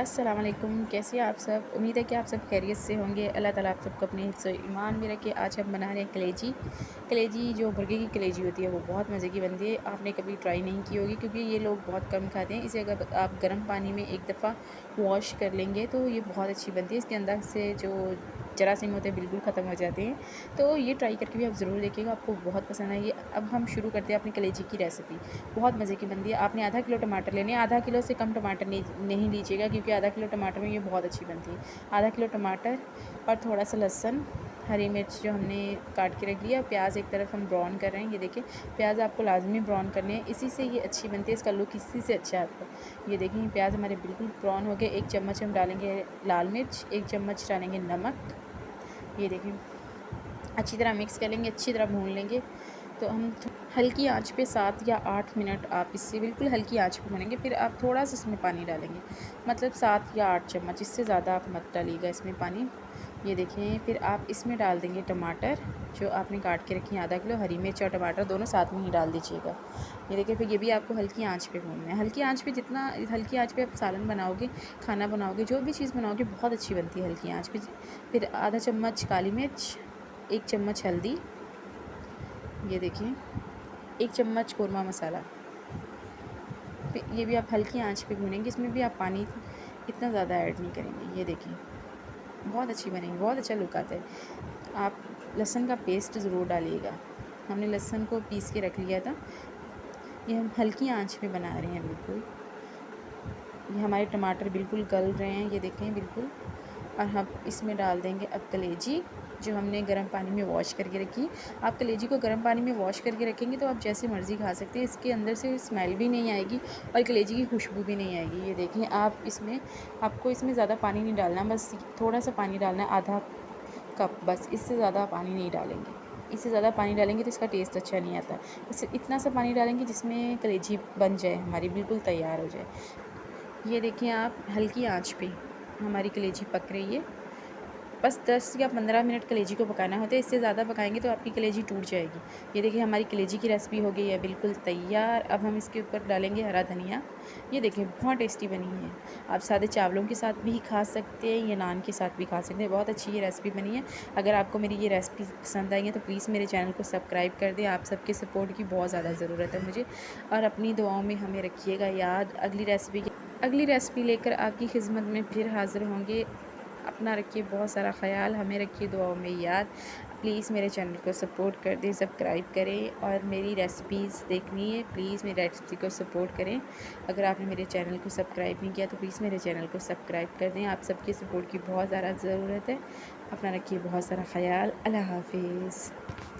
अस्सलाम वालेकुम। कैसे हैं आप सब? उम्मीद है कि आप सब खैरियत से होंगे। अल्लाह ताला आप सबको अपने हिफ्ज़ व ईमान में रखे। आज हम बना रहे हैं कलेजी। कलेजी जो मुर्गे की कलेजी होती है वो बहुत मज़े की बनती है। आपने कभी ट्राई नहीं की होगी क्योंकि ये लोग बहुत कम खाते हैं। इसे अगर आप गर्म पानी में एक दफ़ा वॉश कर लेंगे तो ये बहुत अच्छी बनती है। इसके अंदर से जो जरासीम होते हैं बिल्कुल ख़त्म हो जाते हैं। तो ये ट्राई करके भी आप ज़रूर देखिएगा, आपको बहुत पसंद आएगी। अब हम शुरू करते हैं अपनी कलेजी की रेसिपी। बहुत मज़े की बनती है। आपने आधा किलो टमाटर लेने हैं, आधा किलो से कम टमाटर नहीं लीजिएगा क्योंकि आधा किलो टमाटर में ये बहुत अच्छी बनती है। आधा किलो टमाटर और थोड़ा सा लहसुन, हरी मिर्च जो हमने काट के रख लिया, प्याज एक तरफ हम ब्राउन कर रहे हैं। ये देखिए प्याज आपको लाजमी ब्राउन करने हैं, इसी से ये अच्छी बनती है, इसका लुक इसी से अच्छा आता है। ये देखिए प्याज हमारे बिल्कुल ब्राउन हो गए। 1 चम्मच हम डालेंगे लाल मिर्च, 1 चम्मच डालेंगे नमक। ये देखिए अच्छी तरह मिक्स कर लेंगे, अच्छी तरह भून लेंगे। तो हम हल्की आंच पे 7 या 8 मिनट आप इससे बिल्कुल हल्की आंच पे भूनेंगे। फिर आप थोड़ा सा इसमें पानी डालेंगे, मतलब 7 या 8 चम्मच, इससे ज़्यादा आप मत डालिएगा इसमें पानी। ये देखें फिर आप इसमें डाल देंगे टमाटर जो आपने काट के रखी है आधा किलो, हरी मिर्च और टमाटर दोनों साथ में ही डाल दीजिएगा। ये देखिए फिर ये भी आपको हल्की आंच पे भूनना है। हल्की आंच पे जितना हल्की आंच पे आप सालन बनाओगे, खाना बनाओगे, जो भी चीज़ बनाओगे बहुत अच्छी बनती है हल्की आंच पे। फिर आधा चम्मच काली मिर्च, 1 चम्मच हल्दी, ये देखिए 1 चम्मच कोरमा मसाला। फिर ये भी आप हल्की आंच पे भूनेंगे, इसमें भी आप पानी इतना ज़्यादा ऐड नहीं करेंगे। ये देखिए बहुत अच्छी बनेगी, बहुत अच्छा लुक आता है। आप लहसुन का पेस्ट ज़रूर डालिएगा, हमने लहसुन को पीस के रख लिया था। ये हम हल्की आंच पे बना रहे हैं बिल्कुल। ये हमारे टमाटर बिल्कुल गल रहे हैं, ये देखें बिल्कुल। और हम इसमें डाल देंगे अब कलेजी जो हमने गर्म पानी में वॉश करके रखी। आप कलेजी को गर्म पानी में वॉश करके रखेंगे तो आप जैसे मर्ज़ी खा सकते हैं, इसके अंदर से स्मेल भी नहीं आएगी और कलेजी की खुशबू भी नहीं आएगी। ये देखें आप इसमें, आपको इसमें ज़्यादा पानी नहीं डालना, बस थोड़ा सा पानी डालना है, आधा कप बस, इससे ज़्यादा पानी नहीं डालेंगे। इससे ज़्यादा पानी डालेंगे तो इसका टेस्ट अच्छा नहीं आता। इससे इतना सा पानी डालेंगे जिसमें कलेजी बन जाए, हमारी बिल्कुल तैयार हो जाए। ये देखिए आप हल्की आंच पे हमारी कलेजी पक रही है। बस 10 या 15 मिनट कलेजी को पकाना होता है, इससे ज़्यादा पकाएंगे तो आपकी कलेजी टूट जाएगी। ये देखिए हमारी कलेजी की रेसिपी हो गई है बिल्कुल तैयार। अब हम इसके ऊपर डालेंगे हरा धनिया। ये देखिए बहुत टेस्टी बनी है। आप सादे चावलों के साथ भी खा सकते हैं या नान के साथ भी खा सकते हैं। बहुत अच्छी ये रेसिपी बनी है। अगर आपको मेरी ये रेसिपी पसंद आई है तो प्लीज़ मेरे चैनल को सब्सक्राइब कर दें। आप सबके सपोर्ट की बहुत ज़्यादा ज़रूरत है मुझे, और अपनी दुआओं में हमें रखिएगा याद। अगली रेसिपी लेकर आपकी खिदमत में फिर हाज़िर होंगे। अपना रखिए बहुत सारा ख़याल, हमें रखिए दुआओं में याद। प्लीज़ मेरे चैनल को सपोर्ट कर दें, सब्सक्राइब करें, और मेरी रेसिपीज़ देखनी है प्लीज़ मेरी रेसिपी को सपोर्ट करें। अगर आपने मेरे चैनल को सब्सक्राइब नहीं किया तो प्लीज़ मेरे चैनल को सब्सक्राइब कर दें। आप सबके सपोर्ट की बहुत ज़्यादा ज़रूरत है। अपना रखिए बहुत सारा ख़याल। अल्लाह हाफ़िज़।